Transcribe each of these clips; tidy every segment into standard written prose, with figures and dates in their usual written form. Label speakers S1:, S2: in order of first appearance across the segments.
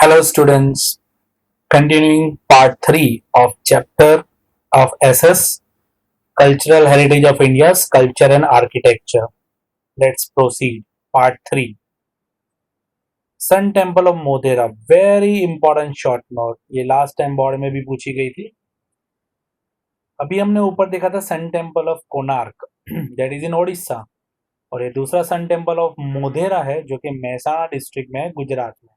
S1: Hello, students. Continuing part 3 of chapter of SS Cultural Heritage of India's Culture and Architecture. Let's proceed. Part 3 Sun Temple of Modhera. Very important short note. ये last time board में भी पूछी गई थी. अभी हमने ऊपर देखा था sun temple of Konark that is in Odisha. और ये दूसरा सन टेम्पल ऑफ मोधेरा है जो कि महसाणा डिस्ट्रिक्ट में है गुजरात में.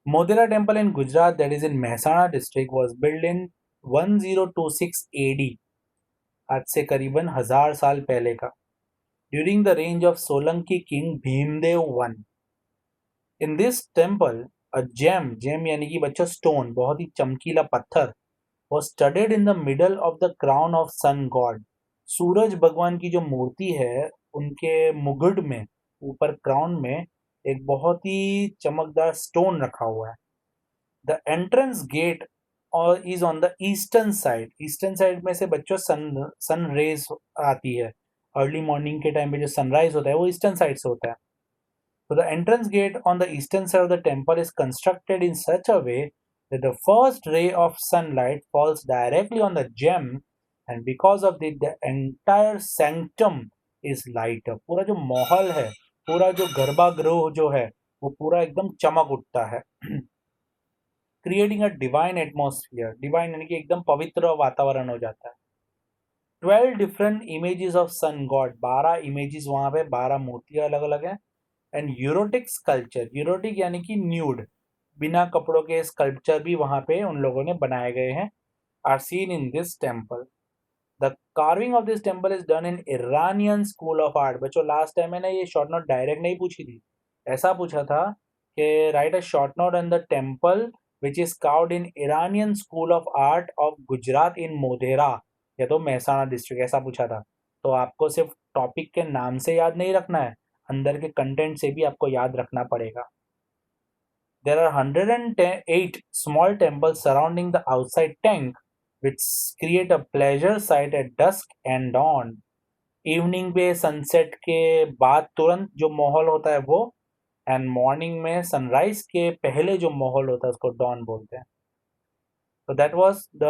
S1: Modhera temple in Gujarat, that is in Mehsana district, was built in 1026 AD, आज से करीबन 1000 साल पहले का, during the reign of Solanki king Bhimdev I. In this temple, a gem यानी कि बच्चों stone, बहुत ही चमकीला पत्थर, was studded in the middle of the crown of sun god. सूरज भगवान की जो मूर्ति है उनके मुकुट में ऊपर क्राउन में एक बहुत ही चमकदार स्टोन रखा हुआ है. द एंट्रेंस गेट और is on the eastern side. Eastern side में से बच्चों सन रेज आती है. अर्ली मॉर्निंग के टाइम पे जो सनराइज होता है वो ईस्टर्न साइड से होता है. So the entrance gate on the eastern side of the temple is constructed in such a way that the first ray of sunlight falls directly on the gem, and because of it the entire sanctum is light up. पूरा जो महल है, पूरा जो गर्भगृह जो है वो पूरा एकदम चमक उठता है. Creating a divine atmosphere. Divine यानी कि एकदम पवित्र वातावरण हो जाता है. 12 different images of sun god. 12 images वहां पे, 12 मूर्तियां अलग अलग हैं. And यूरोटिक sculpture. यूरोटिक यानी कि न्यूड, बिना कपड़ों के स्कल्पचर भी वहां पे उन लोगों ने बनाए गए हैं. Are seen in this temple. The carving of this temple is done in Iranian school of art. बच्चों लास्ट टाइम मैंने ये शॉर्ट नोट डायरेक्ट नहीं पूछी थी. ऐसा पूछा था कि right a short note on the temple which is carved in Iranian School of Art of Gujarat in Modhera या तो महसाणा डिस्ट्रिक्ट. ऐसा पूछा था. तो आपको सिर्फ टॉपिक के नाम से याद नहीं रखना है, अंदर के कंटेंट से भी आपको याद रखना पड़ेगा. There are 108 small temples surrounding the outside tank which create a pleasure sight at dusk and dawn. Evening पे सनसेट के बाद तुरंत जो माहौल होता है वो, एंड मॉर्निंग में सनराइज के पहले जो माहौल होता है उसको डॉन बोलते हैं. तो that was the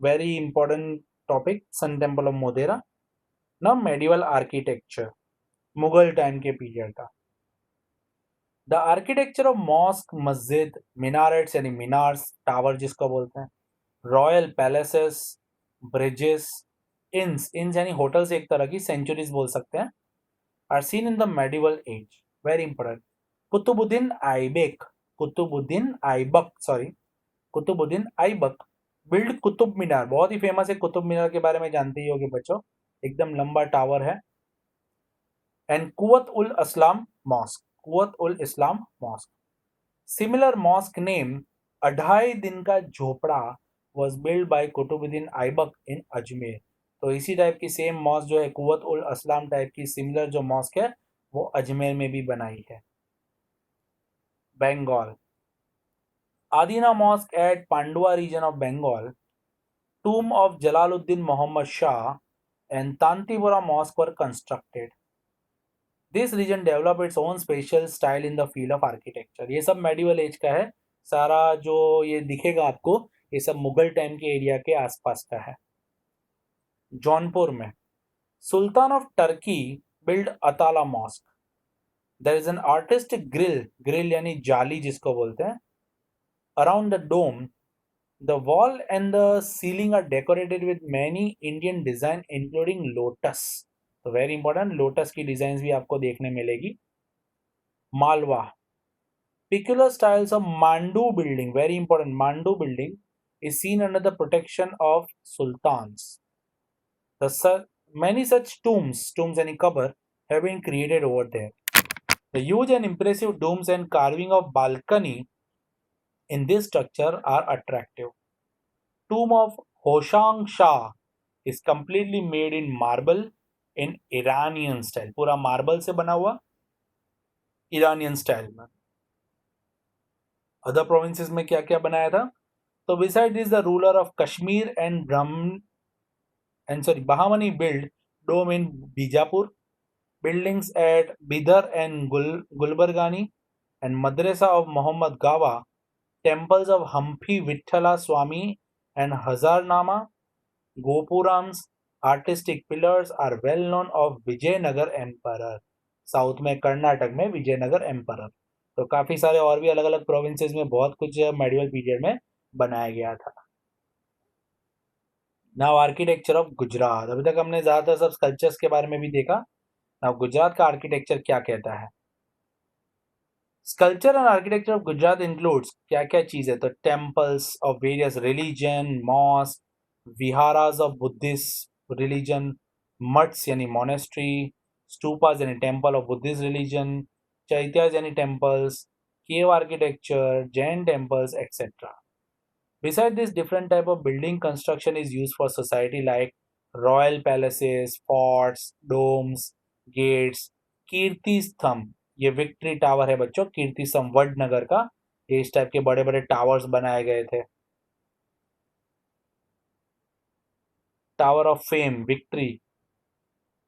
S1: very important topic sun temple of Modhera. Now medieval architecture. Mughal time के पीरियड का. द आर्किटेक्चर ऑफ मॉस्क, मस्जिद, मिनारेट्स यानी मीनार्स, टावर जिसको बोलते हैं, रॉयल पैलेसेस, ब्रिजेस, इंस यानी होटल्स एक तरह की, सेंचुरीज बोल सकते हैं, are seen in the medieval age. Very important. Qutubuddin Aibak, Qutubuddin Aibak build Qutub Minar. बहुत ही फेमस है कुतुब मीनार के बारे में जानते ही होंगे बच्चों, एकदम लंबा टावर है. एंड कुवत ul Islam mask. Similar mask name अढ़ाई दिन का झोपड़ा was build by Qutubuddin Aibak इन अजमेर. तो इसी टाइप की सेम मॉस्क जो है कुवत उल इस्लाम टाइप की सिमिलर जो मॉस्क है वो अजमेर में भी बनाई है. Bengal. Adina Mosque at Pandua region of Bengal, tomb of Jalaluddin Muhammad Shah, and Tantipura Mosque were constructed. This region developed its own special style in the field of architecture. ये सब medieval age का है. सारा जो ये दिखेगा आपको ये सब मुगल टाइम के एरिया के आसपास का है. जौनपुर में sultan of Turkey build Atala mosque. There is an artistic grill यानी जाली जिसको बोलते हैं, around the dome. The wall and the ceiling are decorated with many Indian design including lotus. तो वेरी इंपॉर्टेंट, लोटस की डिजाइन भी आपको देखने मिलेगी. Malwa. Peculiar styles of Mandu building, very important, Mandu building is seen under the protection of sultans. Many such tombs and cover have been created over there. The huge and impressive domes and carving of balcony in this structure are attractive. Tomb of Hoshang Shah is completely made in marble in Iranian style. पूरा marble से बना हुआ Iranian style में. Other provinces में क्या क्या बनाया था? तो beside this the ruler of Kashmir and Bahamani built dome in Bijapur, buildings at Bidar and Gulbargani, and Madrasa of Muhammad Gawa, temples of Hampi Vithala Swami and Hazarnama, Gopurams, artistic pillars are well known of Vijayanagar Emperor. South में कर्नाटक में Vijayanagar emperor. तो काफी सारे और भी अलग अलग provinces में बहुत कुछ मेडिवल पीरियड में बनाया गया था. Now architecture of Gujarat. अभी तक हमने ज्यादातर सब स्कल्पचर्स के बारे में भी देखा. नाउ गुजरात का आर्किटेक्चर क्या कहता है. Sculpture and architecture of Gujarat includes क्या क्या चीज है. तो temples of various religion, mosque, viharas of Buddhist religion, मठ्स यानी मोनेस्ट्री, स्तूपास यानी temple of Buddhist religion, chaityas यानी temples, cave architecture, Jain temples etcetera. Besides this, different type of building construction is used for society like royal palaces, forts, domes, gates, कीर्ति स्तंभ. ये victory tower है बच्चों, कीर्ति स्तंभ वडनगर का. इस टाइप के बड़े बड़े टावर्स बनाए गए थे. Tower of fame, victory.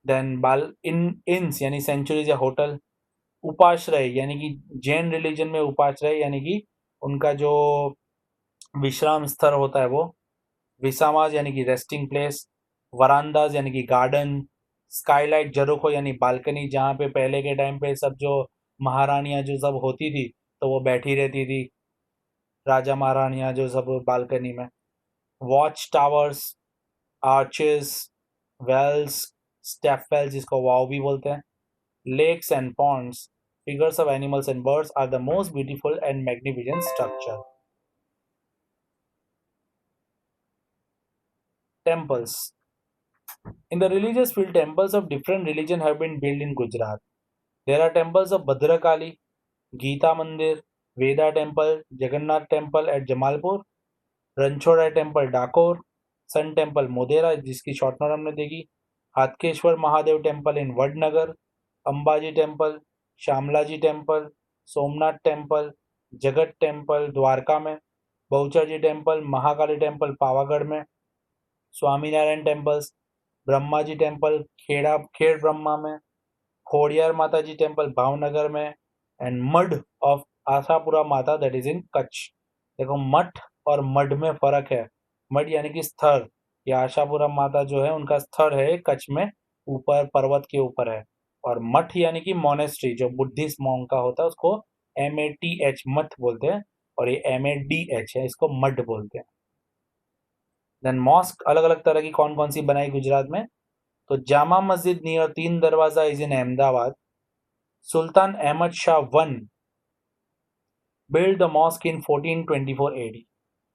S1: Then बाल इंस यानी सेंचुरीज या होटल. उपाश्रय यानी कि जैन रिलीजन में उपाश्रय यानी कि उनका जो विश्राम स्थल होता है वो. विसामाज यानी कि रेस्टिंग प्लेस. वरांदाज यानी कि गार्डन. स्काईलाइट जरोखो यानी बालकनी, जहाँ पे पहले के टाइम पे सब जो महारानियां जो सब होती थी तो वो बैठी रहती थी, राजा महारानियां जो सब बालकनी में. Watch towers, arches, wells, step wells जिसको वाव भी बोलते हैं, lakes and ponds, figures of animals and birds are the most beautiful and magnificent structure. Temples. In the religious field, temples of different religion have been built in Gujarat. There are temples of Bhadrakali, Geeta Mandir, Veda Temple, Jagannath Temple at Jamalpur, Ranchoda Temple Dakor, Sun Temple Modera जिसकी short note हमने देखी, Hatkeshwar Mahadev temple in Vadnagar, Ambaji temple, Shamlaji temple, Somnath temple, Jagat temple Dwarka में, Bahucharaji temple, Mahakali temple Pavagadh में, Swaminarayan temples, Brahma ji temple Khed Brahma में, खोड़ियार माता जी temple Bhavnagar में, and mud of Ashapura माता that is इन कच्छ. देखो मठ और मड में फर्क है. मड यानी कि स्थल. ये आशापुरा माता जो है उनका स्थल है कच्छ में, ऊपर पर्वत के ऊपर है. और मठ यानी कि मोनेस्ट्री जो बुद्धिस्ट मॉन्क का होता है उसको MATH मठ बोलते हैं, और ये MADH है इसको मड बोलते हैं. देन मॉस्क अलग अलग तरह की कौन कौन सी बनाई गुजरात में. तो Jama Masjid near Teen Darwaza is in Ahmedabad. Sultan Ahmed Shah one built the mosque in 1424 AD.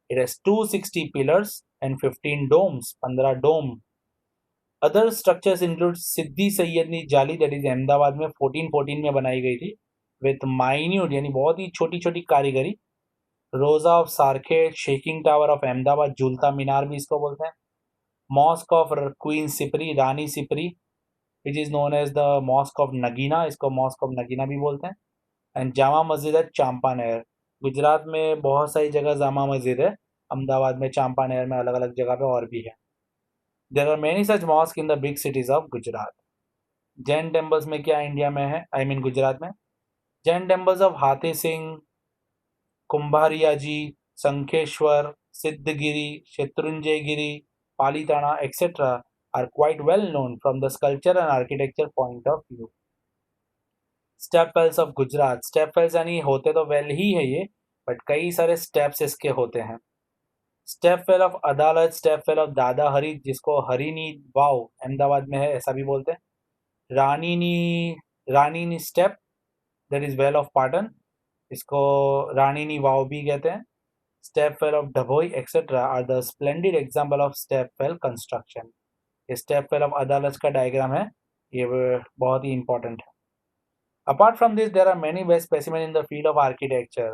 S1: It has 260 pillars and 15 domes, 15 dome. Other structures include Siddi Saiyadni Jali that is Ahmedabad में 1414 में बनाई गई थी विथ माइन्यूट यानी बहुत ही छोटी छोटी कारीगरी. रोजा ऑफ सारखे, शेकिंग टावर ऑफ अहमदाबाद, झूलता मीनार भी इसको बोलते हैं. Mosque of queen Sipri, Rani Sipri, which is known as the mosque of Nagina, इसको मॉस्क ऑफ नगीना भी बोलते हैं. एंड जामा मस्जिद है चांपानेर. गुजरात में बहुत सारी जगह जामा मस्जिद है. अहमदाबाद में, चांपानेर में, अलग अलग जगह पे और भी है. There are many such mosque in the big cities of Gujarat. Jain temples में क्या इंडिया में है, आई मीन गुजरात में. Jain temples of Hathi Singh, Kumbharia ji, Shankheshwar, Siddhagiri, Shatrunjaygiri, Palitana etcetera are quite well known from the sculpture and architecture point of view. Step wells of Gujarat. Step wells यानी होते तो well ही है ये, बट कई सारे स्टेप्स इसके होते हैं. स्टेप वेल ऑफ अदालत, स्टेप वेल ऑफ दादा हरी जिसको हरिनी वाव अहमदाबाद में है ऐसा भी बोलते हैं. रानीनी step that is well of Patan, इसको रानीनी वाव भी कहते हैं. Step well of Dabhoi etcetera are the splendid example of step well construction. Step well of Adalaj का डायग्राम है, ये बहुत ही इंपॉर्टेंट है. Apart from this, there are many best specimens in the field of architecture.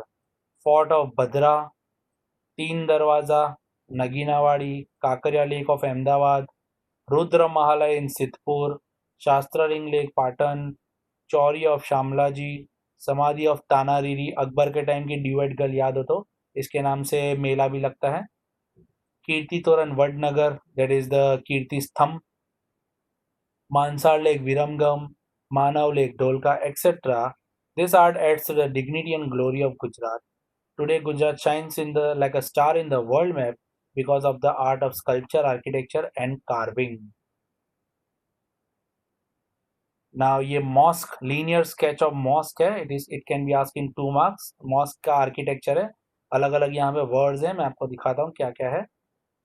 S1: Fort of Bhadra, Teen Darwaza, Naginawadi, Kakaria Lake of Ahmedabad, Rudra Mahalay in Sidhpur, Shastra Ring Lake Patan, Chauri of Shamlaji, समाधि of तानारीरी. Akbar के time की duet girl याद हो तो इसके नाम से मेला भी लगता है. कीर्ति तोरण वडनगर दैट इज द कीर्ति स्तंभ. Manasara lake विरमगम, Manav Lake, Dholka, etc. This art adds to the dignity and glory of Gujarat. Today, Gujarat shines like a star in the world map because of the art of sculpture, architecture, and carving. Now, ये mosque linear sketch of mosque है. It can be asked in 2 marks. Mosque का architecture है. अलग अलग यहाँ पे words हैं. मैं आपको दिखाता हूँ क्या क्या है.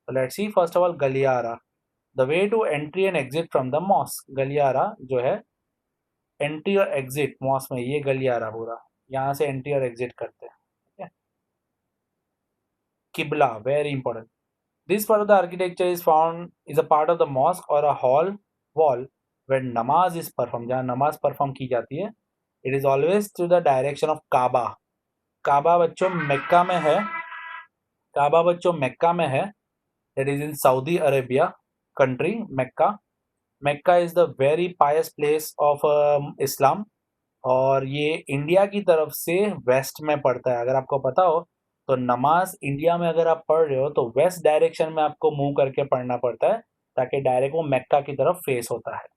S1: So let's see. First of all, गलियारा. The way to entry and exit from the mosque. गलियारा जो है एंट्री और एग्जिट मॉस्क में, ये गलियारा पूरा, यहाँ से एंट्री और एग्जिट करते हैं. ठीक है. किबला, very important. This part of the architecture is a part of the mosque और अ हॉल वॉल वेयर नमाज इज परफॉर्म, जहाँ नमाज परफॉर्म की जाती है. It is always through the direction of Kaaba. Kaaba बच्चों मक्का में है. काबा बच्चों मक्का में है. That is in Saudi Arabia country. Mecca. Mecca is the very pious place of Islam. और ये इंडिया की तरफ से वेस्ट में पड़ता है. अगर आपको पता हो तो नमाज इंडिया में अगर आप पढ़ रहे हो तो वेस्ट डायरेक्शन में आपको मूव करके पढ़ना पड़ता है, ताकि डायरेक्ट वो मक्का की तरफ फेस होता है.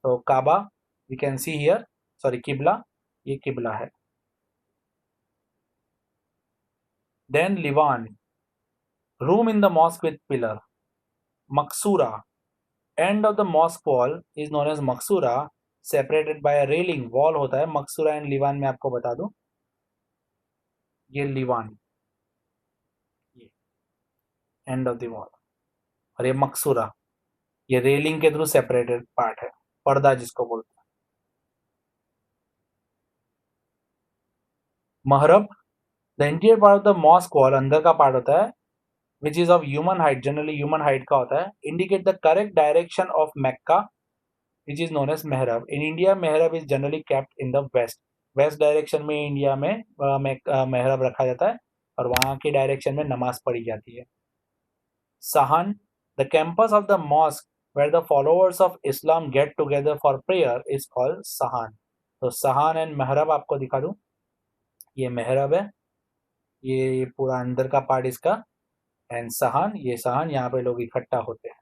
S1: तो Kaaba we can see here, sorry किबला, ये किबला है. देन लिवान, room in the mosque with pillar. मकसूरा, end of the mosque wall is known as मकसूरा, separated by a railing. Wall होता है मकसूरा एंड लिवान में. आपको बता दूं, ये लिवान, ये एंड ऑफ द वॉल, और ये मकसूरा, ये रेलिंग के थ्रू सेपरेटेड पार्ट है, पर्दा जिसको बोलते हैं. महरब, the interior part of the mosque wall, अंदर का पार्ट होता है, which is of human height, generally human height का होता है. Indicate the correct direction of Mecca, which is known as मेहरब. इन इंडिया मेहरब is generally kept in the west. West direction में इंडिया में मेहरब रखा जाता है, और वहां की डायरेक्शन में नमाज पढ़ी जाती है. Sahan, the campus of the mosque where the followers of Islam get together for prayer is called Sahan. तो Sahan एंड मेहरब आपको दिखा दूं, ये मेहरब है, ये पूरा अंदर का पार्ट इसका, एंड सहान, ये सहान, यहाँ पे लोग इकट्ठा होते हैं.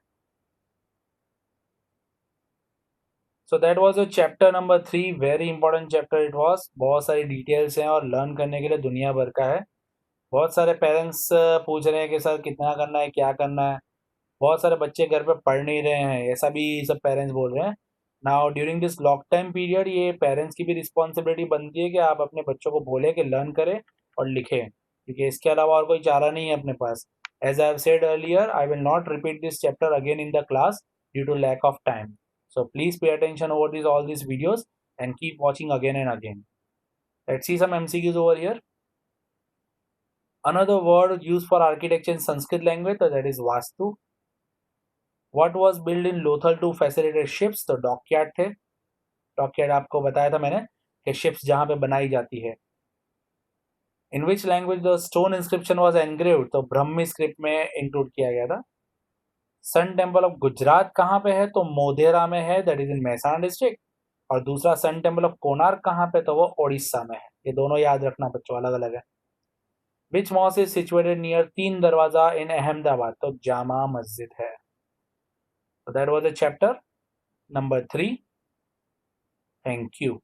S1: So that was chapter number 3. Very important chapter it was. बहुत सारी डिटेल्स हैं और लर्न करने के लिए दुनिया भर का है. बहुत सारे पेरेंट्स पूछ रहे हैं कि सर कितना करना है, क्या करना है. बहुत सारे बच्चे घर पे पढ़ नहीं रहे हैं, ऐसा भी सब पेरेंट्स बोल रहे हैं. Now during this lock time period ये पेरेंट्स की भी रिस्पॉन्सिबिलिटी बनती है कि आप अपने बच्चों को बोले कि लर्न करें और लिखें, क्योंकि इसके अलावा और कोई चारा नहीं है अपने पास. As I have said earlier, I will not repeat this chapter again in the class due to lack of time. So please pay attention over all these videos and keep watching again and again. Let's see some MCQs over here. Another word used for architecture in Sanskrit language, that is Vastu. What was built in Lothal to facilitate ships? तो dockyard थे. Dockyard आपको बताया था मैंने कि ships जहाँ पे बनाई जाती है. In which language the stone inscription was engraved? तो ब्रह्मी स्क्रिप्ट में इंक्लूड किया गया था. सन टेम्पल ऑफ गुजरात कहाँ पे है? तो मोधेरा में है, that is in Mehsana district. और दूसरा सन टेम्पल ऑफ कोणार्क कहाँ पे? तो वो ओडिशा में है. ये दोनों याद रखना बच्चों, अलग अलग है. विच mask is situated near Teen दरवाजा इन अहमदाबाद? तो जामा मस्जिद है. So that was the chapter number 3. Thank you.